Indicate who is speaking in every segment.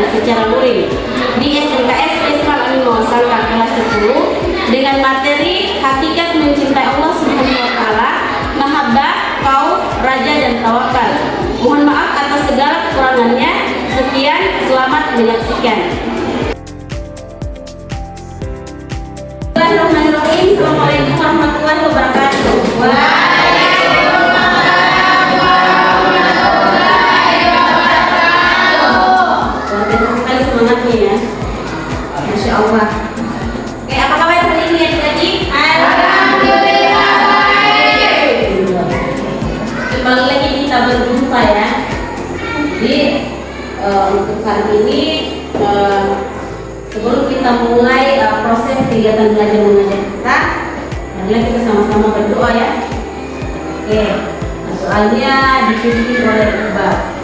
Speaker 1: pelajaran secara luring di SMKS Islam Al Salka kelas 10 dengan materi Hakikat Mencintai Allah Subhanahu wa Ta'ala, Mahabbah, Khauf, Raja dan Tawakal. Mohon maaf atas segala kekurangannya. Sekian, selamat menyaksikan. Bismillahirrahmanirrahim. Assalamualaikum warahmatullahi wabarakatuh. Ya. Masya Allah. Oke, apa kabar hari ini adik-adik? Alhamdulillah baik. Kembali lagi kita berjumpa ya. Jadi untuk hari ini sebelum kita mulai proses kegiatan belajar mengajar kita, marilah kita sama-sama berdoa ya. Oke, doanya dipimpin oleh Iqbal.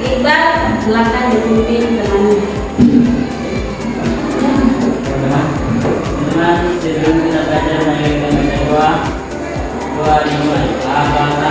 Speaker 1: Iqbal, silakan dipimpin dengannya.
Speaker 2: Teman-teman, sebelum kita belajar mengajarkan doa dimulai. Apa-apa?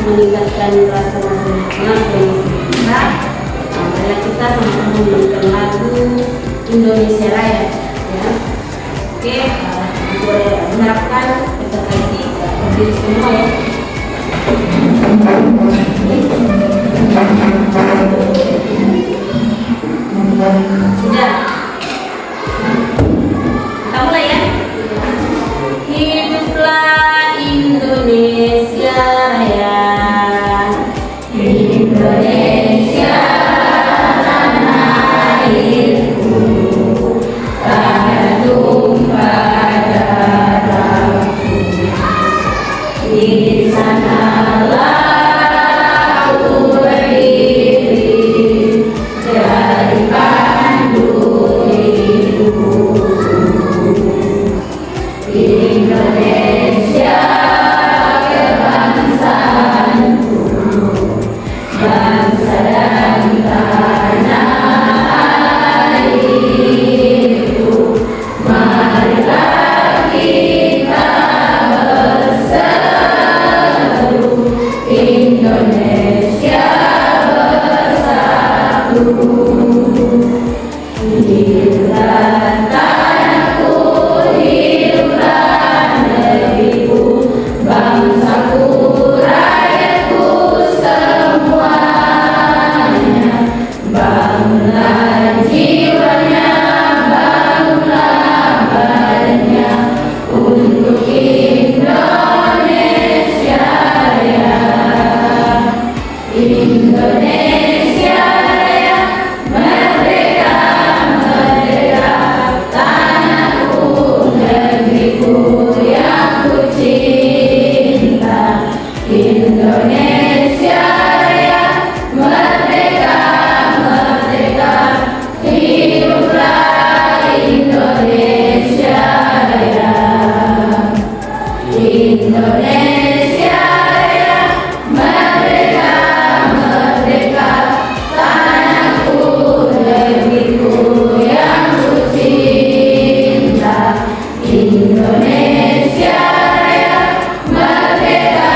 Speaker 1: Meningkatkan rasa masing-masing kita, marilah kita sama-sama menyanyikan lagu Indonesia Raya ya. Oke, boleh menerapkan peserta ini berdiri semua ya. Sudah, kita mulai ya. Hiduplah Indonesia Raya, Indonesia tanah airku, tanah tumpah darahku. Di sanalah aku berdiri jadi pandu hidupku. Indonesia kebangsaanku, bangsa dan tanah airku. Marilah kita berseru, Indonesia bersatu. Hiduplah tanahku, hiduplah negeriku, bangsaku, rakyatku semuanya. Bangunlah jiwanya, bangunlah badannya untuk Indonesia Raya. Indonesia Raya, merdeka, merdeka, tanahku, negeriku yang ku cinta. Indonesia Raya, merdeka, merdeka, hiduplah Indonesia Raya. Indonesia Raya, merdeka, merdeka, tanahku, negeriku yang ku cinta. Indonesia Raya, merdeka,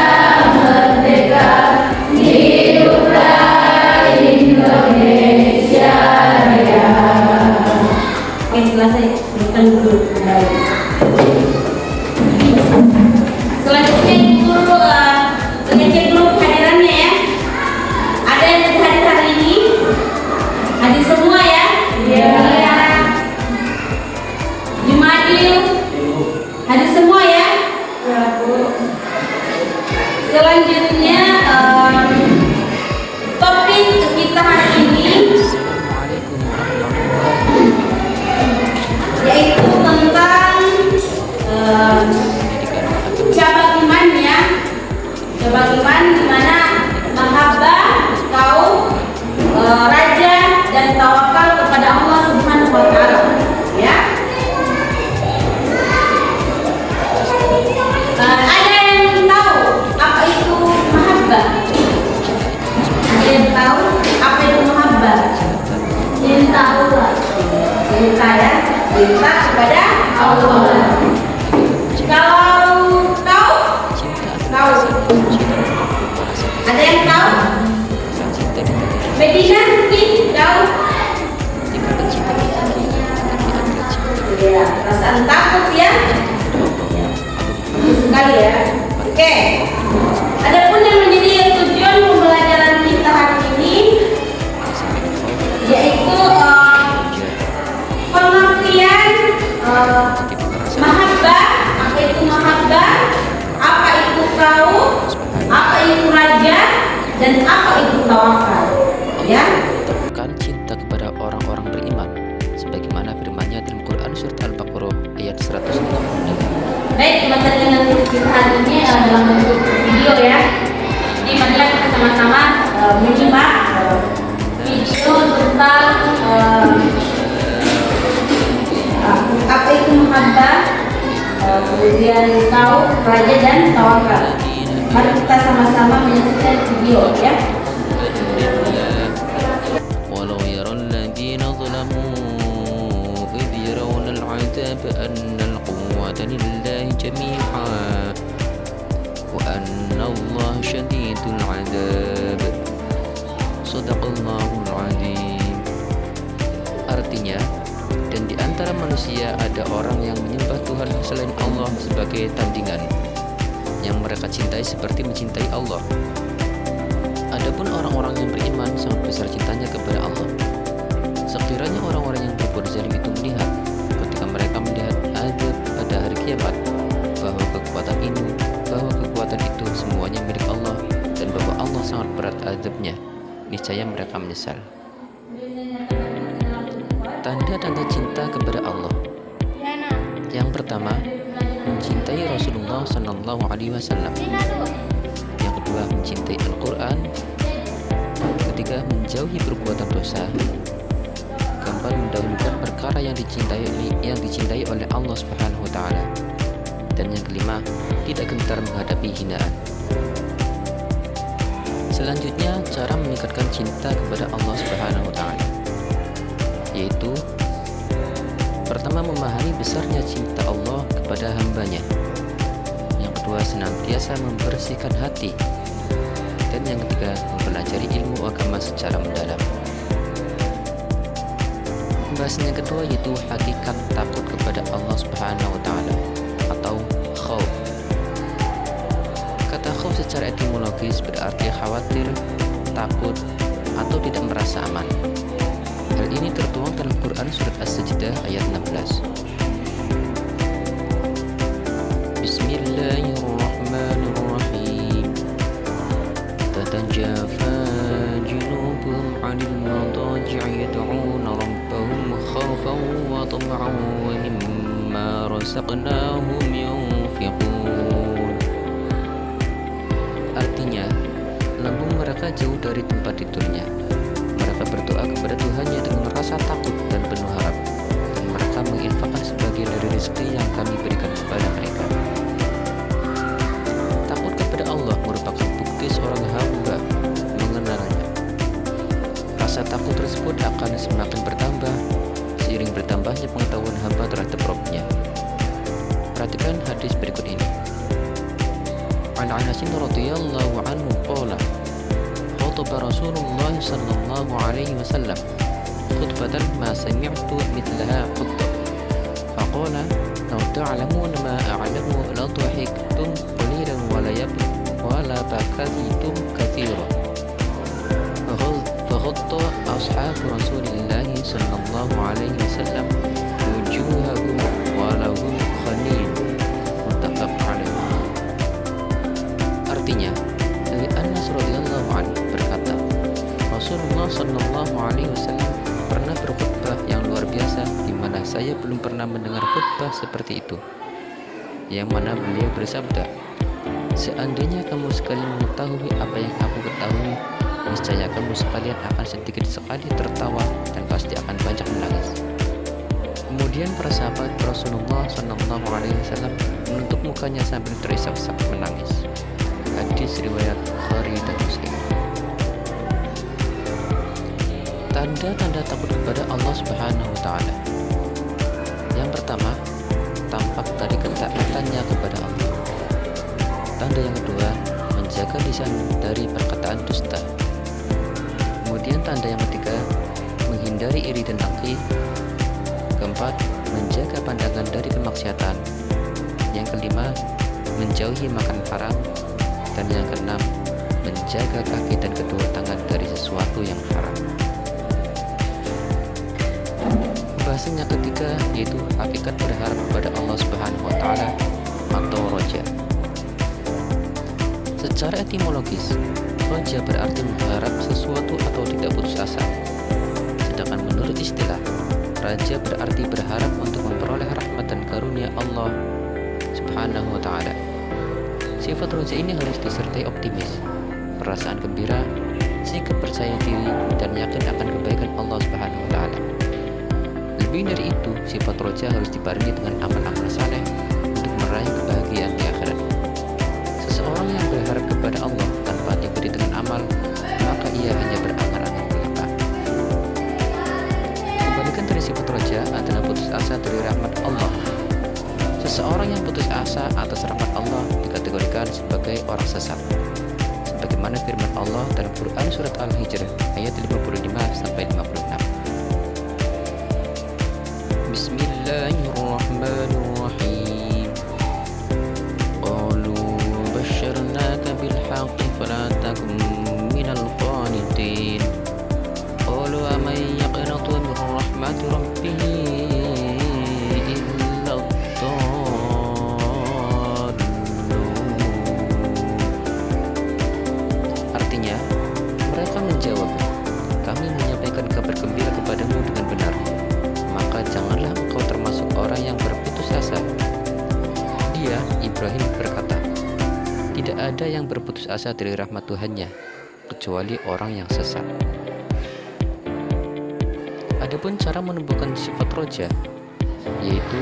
Speaker 1: merdeka, hiduplah Indonesia Raya. Oke, selesai. Berikan dulu kembali. Selanjutnya dulu ngecek dulu kehadirannya ya. Ada yang hadir hari ini? Hadir semua ya? Iya. Jumadil hadir semua ya? Iya, Bu. Selanjutnya topik kita hari ini yaitu tentang cabang iman ya. Cabang iman di mana raja dan tawakal kepada Allah Subhanahu wa taala. Ya. Ada yang tahu apa itu mahabbah? Ada yang tahu apa itu mahabbah? Cinta Allah. Cinta ya, cinta kepada Allah. Kalau tahu? Ada yang tahu? Medina mungkin tahu? Ya, perasaan takut ya. Sekali ya. Oke. Adapun yang menjadi tujuan pembelajaran kita hari ini yaitu pengertian mahabbah. Apa itu mahabbah? Apa itu kaum? Apa itu raja? Dan apa itu tawakal? Ya.
Speaker 3: Kan cinta kepada orang-orang beriman sebagaimana firman-Nya dalam Quran surat Al-Baqarah ayat 106.
Speaker 1: Baik, materi yang kita hari ini dalam bentuk video ya. Jadi marilah kita sama-sama menyimak video tentang apa itu mahabbah, kemudian kaum, raja dan tawakal. Mari kita sama-sama menyaksikan video ya.
Speaker 3: Walau yaral ladzina zalamu idh yarawna al-'adzab anna al-quwwata lillahi jami'a wa anna Allah syadidul 'adzab. Shadaqallahul 'adzim. Artinya, dan di antara manusia ada orang yang menyembah Tuhan selain Allah sebagai tandingan yang mereka cintai seperti mencintai Allah. Adapun orang-orang yang beriman sangat besar cintanya kepada Allah. Sekiranya orang-orang yang berbuat zalim itu melihat ketika mereka melihat azab pada hari kiamat bahwa kekuatan itu semuanya milik Allah dan bahwa Allah sangat berat azabnya, niscaya mereka menyesal. Tanda-tanda cinta kepada Allah. Yang pertama, mencintai Rasulullah Sallallahu Alaihi Wasallam. Yang kedua, mencintai Al-Quran. Ketiga, menjauhi perbuatan dosa. Keempat, mendahulukan perkara yang dicintai oleh Allah Subhanahu Wa Taala. Dan yang kelima, tidak gentar menghadapi hinaan. Selanjutnya, cara meningkatkan cinta kepada Allah Subhanahu Wa Taala, yaitu pertama, memahami besarnya cinta Allah kepada hambanya. Yang kedua, senantiasa membersihkan hati. Dan yang ketiga, mempelajari ilmu agama secara mendalam. Pembahasan yang kedua yaitu hakikat takut kepada Allah Subhanahu wa taala atau khauf. Kata khauf secara etimologis berarti khawatir, takut, atau tidak merasa aman. Hal ini tertuang dalam Quran surat As-Sajdah ayat 16. Bismillahirrahmanirrahim. Tatajafa junubuhum 'anil madaji'i yad'una rabbahum khawfan wa tam'an wa mimma razaqnahum yunfiqun. Artinya, lambung mereka jauh dari tempat tidurnya. Mereka berdoa kepada Tuhannya dengan rasa takut dan penuh harap, dan mereka menginfakkan sebagian dari rezeki yang kami berikan kepada mereka. Takut kepada Allah merupakan bukti seorang hamba mengenalnya. Rasa takut tersebut akan semakin bertambah seiring bertambahnya pengetahuan hamba terhadap Rabb-Nya. Perhatikan hadis berikut ini. An Anas radhiyallahu anhu qala خطب رسول الله صلى الله عليه وسلم خطبة ما سمعت مثلها قط فقال لو تعلمون ما أعلم لضحكتم قليلا ولا بكيتم كثيرا فغض أصحاب رسول الله صلى الله عليه وسلم وجوههم ولهم خليل متفق عليه. Artinya, dari Anas radhiyallahu anhu berkata, Rasulullah sallallahu alaihi wasallam pernah berkhutbah yang luar biasa di mana saya belum pernah mendengar khutbah seperti itu. Yang mana beliau bersabda, seandainya kamu sekali mengetahui apa yang aku ketahui, niscaya kamu sekalian akan sedikit sekali tertawa dan pasti akan banyak menangis. Kemudian para sahabat Rasulullah Shallallahu Alaihi Wasallam menutup mukanya sambil terisak-isak menangis. Hadis riwayat Bukhari dan Muslim. Tanda-tanda takut kepada Allah Subhanahu wa Ta'ala. Yang pertama, tampak dari ketaatannya kepada Allah. Tanda yang kedua, menjaga lisan dari perkataan dusta. Kemudian tanda yang ketiga, menghindari iri dan dengki. Keempat, menjaga pandangan dari kemaksiatan. Yang kelima, menjauhi makan haram. Dan yang keenam, menjaga kaki dan kedua tangan dari sesuatu yang haram. Pembahasan yang ketiga yaitu hakikat berharap kepada Allah Subhanahu wa Ta'ala atau roja. Secara etimologis, roja berarti mengharap sesuatu atau tidak putus asa. Sedangkan menurut istilah, raja berarti berharap untuk memperoleh rahmat dan karunia Allah Subhanahu wa Ta'ala. Sifat roja ini harus disertai optimis, perasaan gembira, sikap percaya diri, dan yakin akan kebaikan Allah Subhanahu wa Ta'ala. Lebih dari itu, sifat roja harus dibarengi dengan amal-amal saleh untuk meraih kebahagiaan di akhirat. Seseorang yang berharap kepada Allah tanpa diberi dengan amal, maka ia hanya berangan-angan belaka. Kebalikan dari sifat roja adalah putus asa dari rahmat Allah. Seseorang yang putus asa atas rahmat Allah dikategorikan sebagai orang sesat. Sebagaimana firman Allah dalam Quran surat Al-Hijr ayat 55-56. Bismillahirrahmanirrahim. Qalu basyarnaka bil haqqi fala takun minal qanitin. Qalu amman yaqnatu min rahmati rabbih illa ad-dallun. Artinya, mereka menjawab, kami menyampaikan kabar gembira kepadamu dengan benar, maka janganlah engkau termasuk orang yang berputus asa. Dia, Ibrahim, berkata, tidak ada yang berputus asa dari rahmat Tuhannya kecuali orang yang sesat. Adapun cara menumbuhkan sifat roja, yaitu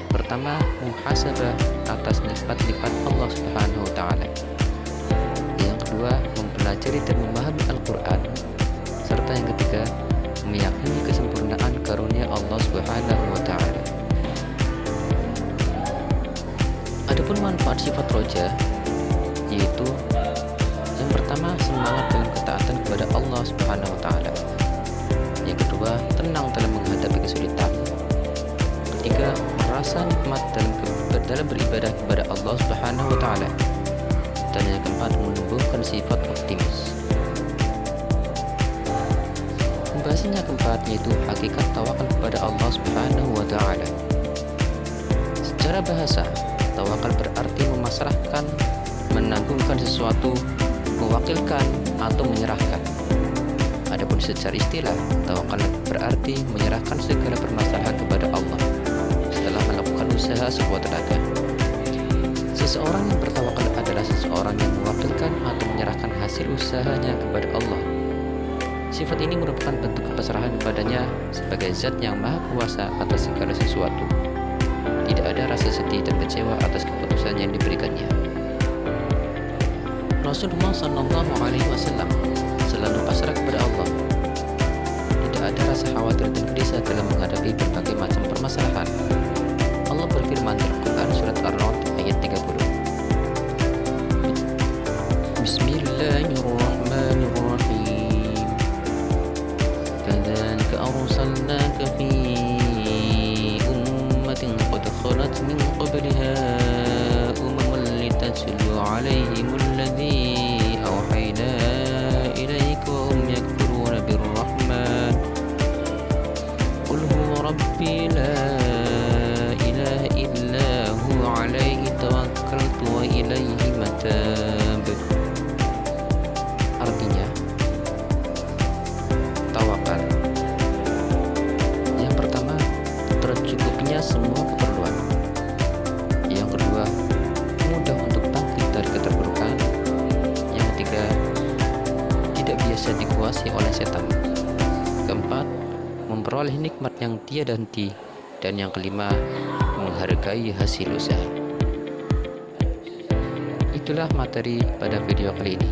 Speaker 3: pertama, muhasabah atas nikmat-nikmat Allah Subhanahu wa Ta'ala. Yang kedua, mempelajari dan memahami Al-Quran. Serta yang ketiga, meyakini kesempurnaan karunia Allah Subhanahu wa Ta'ala. Adapun manfaat sifat roja, yaitu yang pertama, semangat dalam ketaatan kepada Allah Subhanahu wa Ta'ala. Yang kedua, tenang dalam menghadapi kesulitan. Ketiga, merasa nikmat dalam beribadah kepada Allah Subhanahu wa Ta'ala. Dan yang keempat, menumbuhkan sifat optimis. Pembahasan yang keempat yaitu hakikat tawakal kepada Allah Subhanahu wa Ta'ala. Secara bahasa, tawakal berarti memasrahkan, menanggungkan sesuatu, mewakilkan, atau menyerahkan. Adapun secara istilah, tawakal berarti menyerahkan segala permasalahan kepada Allah setelah melakukan usaha sekuat tenaga. Seseorang yang bertawakal adalah seseorang yang mewakilkan atau menyerahkan hasil usahanya kepada Allah. Sifat ini merupakan bentuk kepasrahan kepadanya sebagai zat yang maha kuasa atas segala sesuatu. Tidak ada rasa sedih dan kecewa atas keputusan yang diberikannya. Rasulullah Shallallahu Alaihi Wasallam selalu pasrah kepada Allah. Tidak ada rasa khawatir dan gelisah dalam menghadapi berbagai macam permasalahan. Allah berfirman dalam Quran surat Ar-Ra'd ayat 30. Bismillahirrahmanirrahim. Kadzalika arsalnaka fi ummatin qad khalat min qabliha umamun litatlu 'alaihimul ladzi awhayna ilaika wa hum yakfuruna birrahman. Qul huwa rabbi la ilaha illa huwa 'alaihi tawakkaltu wa ilaihi matab. Artinya, tawakal. Yang pertama, tercukupnya semua keperluan. Yang kedua, mudah untuk bangkit dari keterpurukan. memperoleh nikmat yang tiada henti. Dan yang kelima, menghargai hasil usaha. Itulah materi pada video kali ini.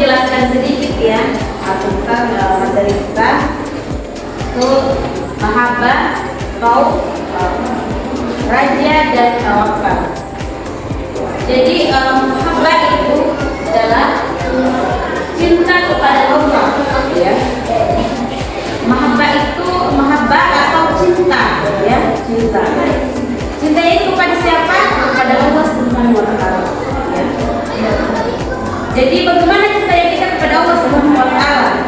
Speaker 1: Jelaskan sedikit ya tentang materi kita itu mahabbah, khauf, raja dan tawakal. Jadi mahabbah itu adalah cinta kepada Allah ya. Mahabbah itu mahabbah atau cinta ya, cinta. Cinta itu kepada siapa? Kepada Allah Subhanahu wa taala ya. Jadi bagaimana cinta kita kepada Allah Subhanahu wa taala?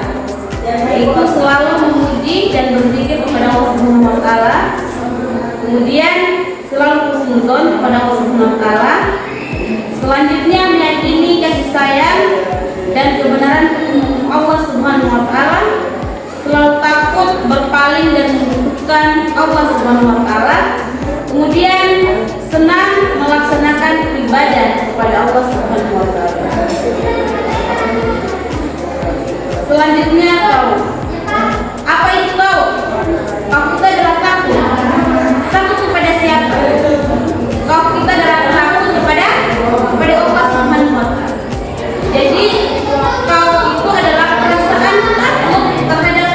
Speaker 1: Yaitu selalu memuji dan berzikir kepada Allah Subhanahu wa taala. Kemudian selalu husnuzon kepada Allah Subhanahu wa taala. Selanjutnya meyakini kasih sayang dan kebenaran Allah Subhanahu wa taala. Selalu takut berpaling dan membutuhkan Allah Subhanahu wa taala. Kemudian senang melaksanakan ibadah kepada Allah Subhanahu wa taala. Selanjutnya khauf. Apa itu khauf? Khauf itu adalah takut. Takut kepada siapa? Khauf itu adalah takut kepada Allah Subhanahu wa taala. Jadi khauf itu adalah perasaan takut terhadap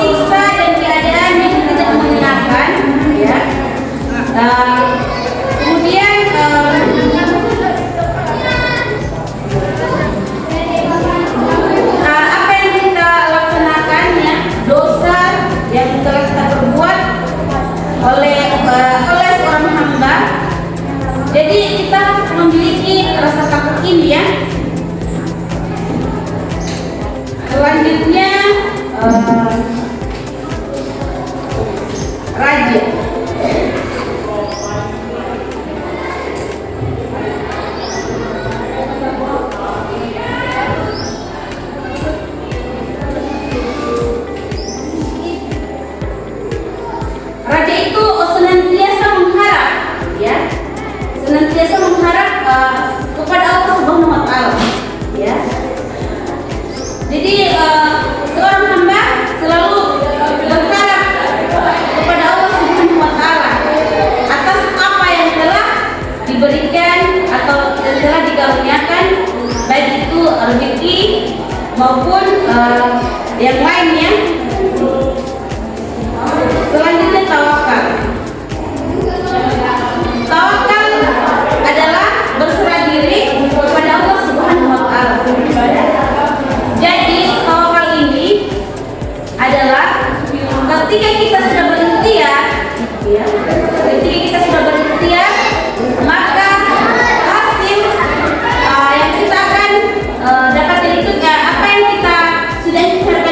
Speaker 1: siksa dan keadaan yang tidak menyenangkan ya. Kemudian apa yang kita laksanakan ya, dosa yang telah kita perbuat oleh seorang hamba. Jadi kita harus memiliki rasa takut ini ya. Selanjutnya raja. Raja itu senantiasa mengharap ya. Senantiasa mengharap kepada Allah Subhanahu wa taala ya. Jadi seorang hamba selalu berharap kepada Allah Subhanahu wa taala atas apa yang telah diberikan atau yang telah dikaruniakan, baik itu rezeki maupun yang lainnya. Selanjutnya tawakal. Tawakal adalah berserah diri kepada Allah Subhanahu wa taala. Jadi tawakal ini adalah ketika kita sudah berikhtiar ya, ketika kita sudah berikhtiar, maka hasil yang kita akan dapatkan itu apa yang kita sudah ikhtiarkan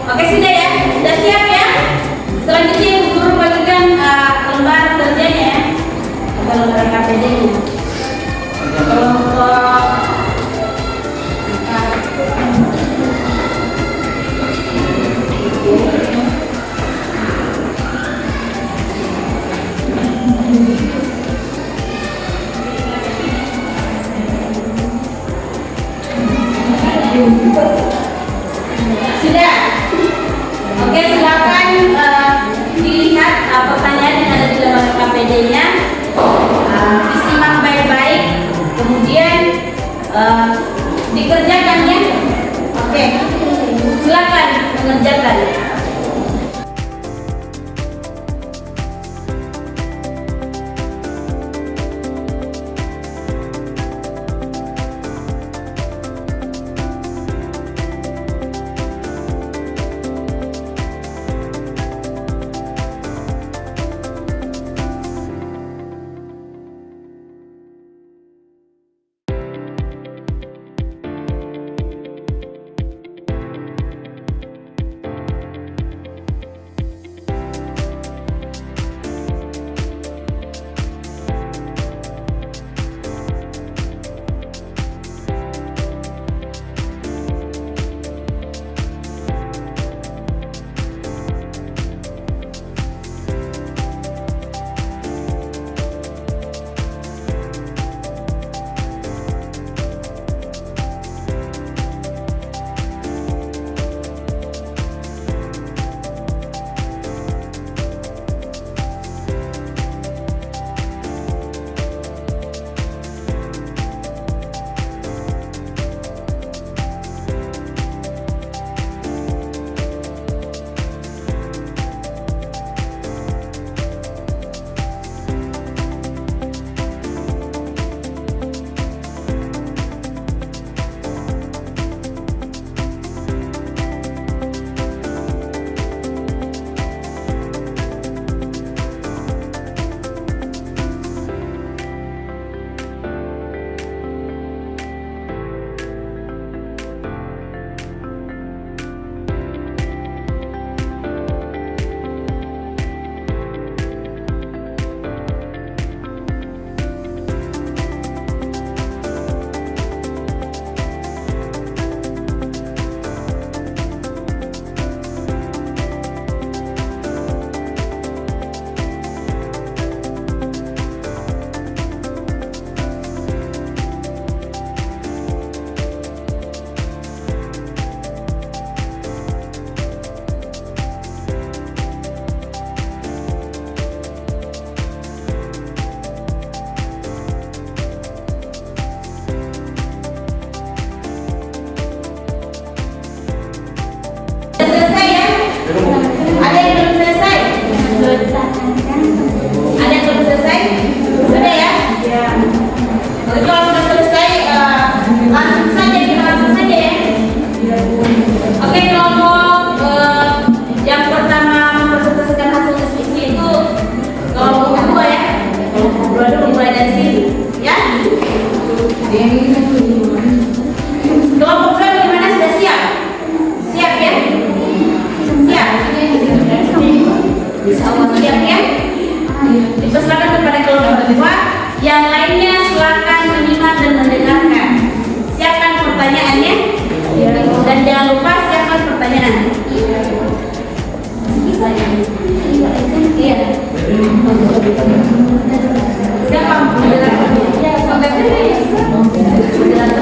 Speaker 1: Oke, sudah ya? Sudah siap ya? Selanjutnya Ibu Guru bagikan lembar kerjanya ya. Atau lembar KPD-nya. Kelompok sudah. Oke, silakan dilihat pertanyaan yang ada di lembar KPD-nya. Disimak baik-baik, kemudian dikerjakan ya. Oke, silakan mengerjakan. Yang lainnya silakan menyimak dan mendengarkan. Siapkan pertanyaannya dan jangan lupa siapkan pertanyaan. Iya. Siapa moderatornya? Moderator.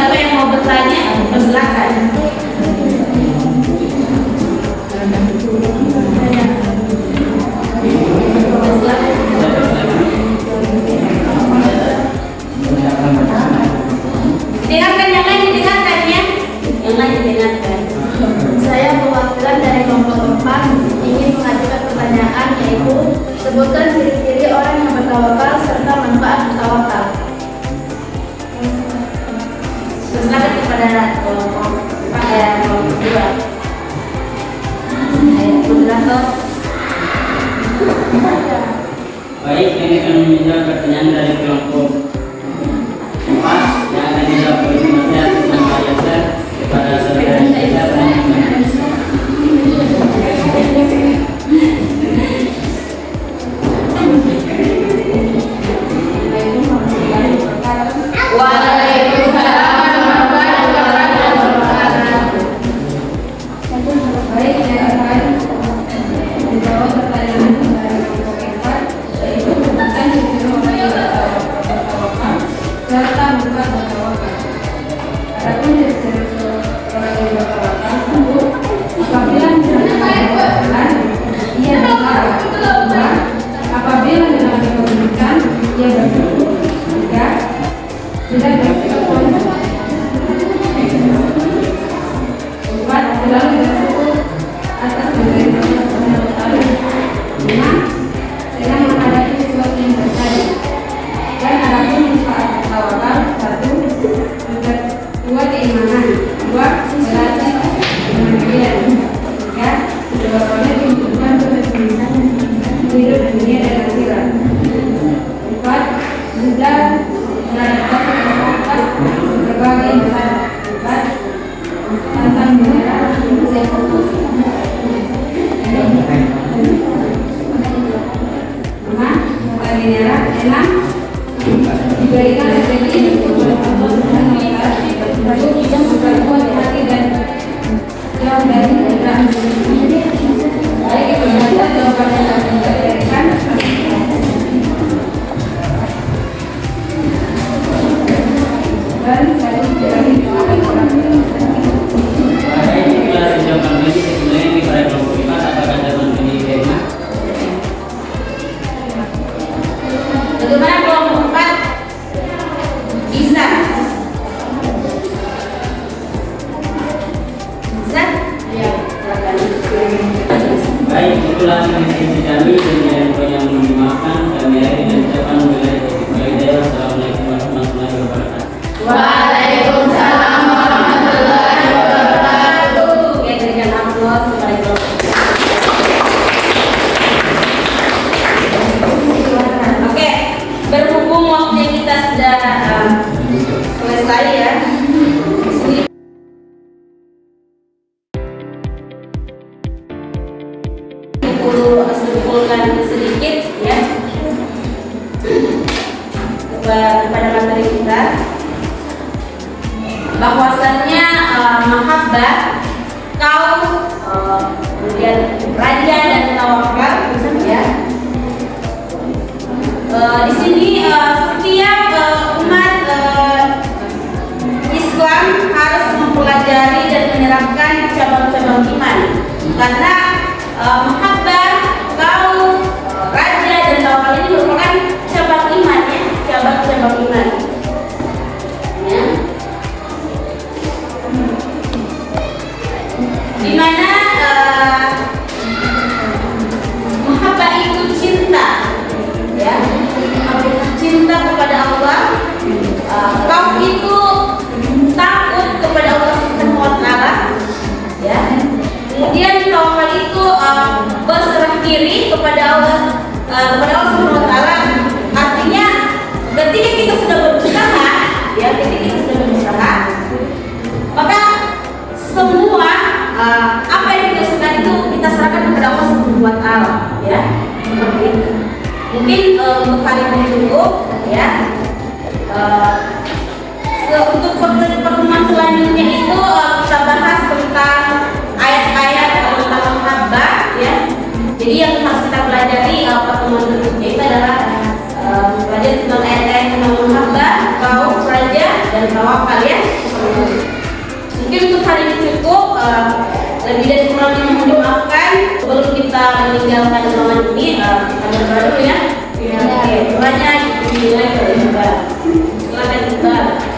Speaker 1: siapa yang mau bertanya, silakan. Dengarkan yang lain, dengarkan ya. Yang lain dengarkan.
Speaker 4: Saya perwakilan dari kelompok 4 ingin mengajukan pertanyaan, yaitu sebutkan ciri-ciri orang yang bertawakal serta manfaat bertawakal.
Speaker 1: Silakan kepada kelompok 2. Moderator.
Speaker 2: Baik, ini akan menjawab pertanyaan dari kelompok 4 yang akan dijawab oleh Mas Yasir dan Pak Yasir kepada saudara saya.
Speaker 4: Waalaikumsalam warahmatullahi wabarakatuh. Baik, saya akan menjawab pertanyaan dari kelompok 4, yaitu sebutkan ciri-ciri orang yang bertawakal serta manfaat bertawakal. Adapun ciri-ciri orang yang bertawakal itu apabila menjalankan kewajiban, ia bersabar. 2. Apabila menjalankan kewajiban, ia bersyukur. 3. Tidak bersikap politik. 4. Selalu bersyukur atas pemberian Allah Subhanahu wa Ta'ala. 5. Senang menghadapi sesuatu yang terjadi. Dan adapun manfaat tawakal: 1. Dua, keimanan. 2. Berarti kemandirian. 3. Kedewasannya dibutuhkan kepentingan hidup dunia dan akhirat. 4. Sudah beradaptasi terhadap berbagai masalah. 4. Tentang menyerah usai fokus. 5. Menyerah. 6. Diberikan rezeki kepada Allah Subhanahu wa Ta'ala untuk memperkuat hati dan jauh dari godaan dunia. Baik, itu saja jawaban yang kami berikan. Dan saya beri
Speaker 2: Baik, itulah jawaban bagi sebenarnya kepada kelompok 5. Apakah jawaban ini diterima?
Speaker 1: Bagaimana kelompok 4? Bisa? Bisa? Ya, silakan.
Speaker 2: Baik, itulah diskusi kami yang dimaafkan. Kami akhiri dan ucapan Assalamualaikum warahmatullahi wabarakatuh.
Speaker 4: Waalaikumsalam warahmatullahi wabarakatuh.
Speaker 1: Oke, berikan aplaus kepada kelompok 4. Oke, berhubung waktunya kita sudah selesai ya. Simpulkan sedikit ya kepada materi kita, bahwasannya mahabbah, kaum, kemudian raja dan tawakal ya. Di sini setiap umat Islam harus mempelajari dan menerapkan cabang-cabang iman, karena mahabbah, kaum, raja dan tawakal ini merupakan cabang iman ya, cabang-cabang iman ya. Dimana mahabbah itu cinta ya, cinta kepada Allah. Kaum itu takut kepada Allah Subhanahu wa Ta'ala ya. Kemudian tawakal itu berserah diri kepada Allah Subhanahu wa Ta'ala. Artinya ketika kita sudah berusaha ya, maka semua apa yang kita suka itu kita serahkan kepada Allah Subhanahu wa Ta'ala ya. Seperti itu. Mungkin untuk hari ini cukup ya. Untuk pertemuan selanjutnya itu kita bahas tentang ayat-ayat tentang mahabbah ya. Jadi yang harus kita pelajari pertemuan berikutnya itu adalah belajar tentang ayat-ayat tentang mahabbah, kaum, raja dan tawakal ya. Mungkin untuk hari ini cukup. Lebih dan kurangnya mohon dimaafkan. Sebelum kita meninggalkan ruangan ini, kita berdoa dulu ya. Oke, doanya dimulai oleh Mbak. Silakan Mbak.